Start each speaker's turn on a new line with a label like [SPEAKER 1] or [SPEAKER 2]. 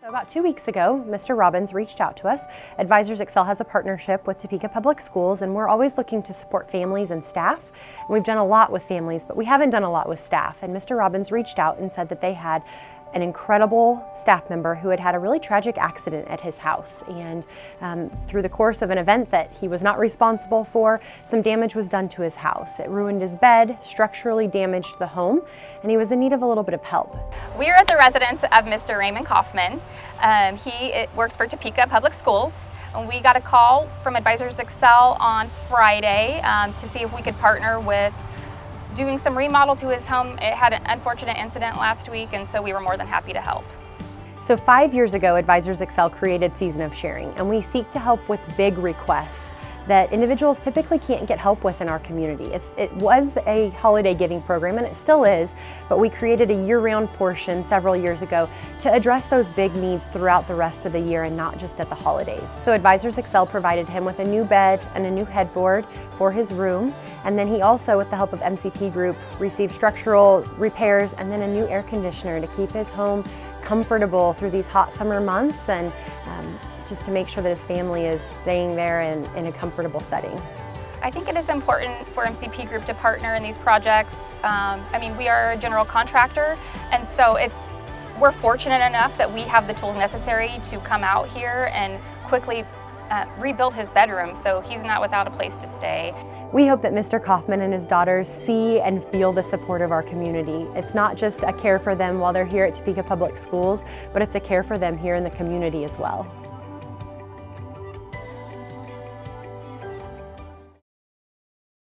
[SPEAKER 1] So about 2 weeks ago, Mr. Robbins reached out to us. Advisors Excel has a partnership with Topeka Public Schools, and we're always looking to support families and staff. And we've done a lot with families, but we haven't done a lot with staff. And Mr. Robbins reached out and said that they had an incredible staff member who had had a really tragic accident at his house. And through the course of an event that he was not responsible for, some damage was done to his house. It ruined his bed, structurally damaged the home, and he was in need of a little bit of help.
[SPEAKER 2] We are at the residence of Mr. Raymond Kaufman. He works for Topeka Public Schools. And we got a call from Advisors Excel on Friday to see if we could partner with doing some remodel to his home. It had an unfortunate incident last week, and so we were more than happy to help.
[SPEAKER 1] So 5 years ago, Advisors Excel created Season of Sharing, and we seek to help with big requests that individuals typically can't get help with in our community. It was a holiday giving program, and it still is, but we created a year-round portion several years ago to address those big needs throughout the rest of the year and not just at the holidays. So Advisors Excel provided him with a new bed and a new headboard for his room, and then he also, with the help of MCP Group, received structural repairs and then a new air conditioner to keep his home comfortable through these hot summer months, and just to make sure that his family is staying there in a comfortable setting.
[SPEAKER 2] I think it is important for MCP Group to partner in these projects. I mean, we are a general contractor, and so we're fortunate enough that we have the tools necessary to come out here and quickly rebuild his bedroom so he's not without a place to stay.
[SPEAKER 1] We hope that Mr. Kaufman and his daughters see and feel the support of our community. It's not just a care for them while they're here at Topeka Public Schools, but it's a care for them here in the community as well.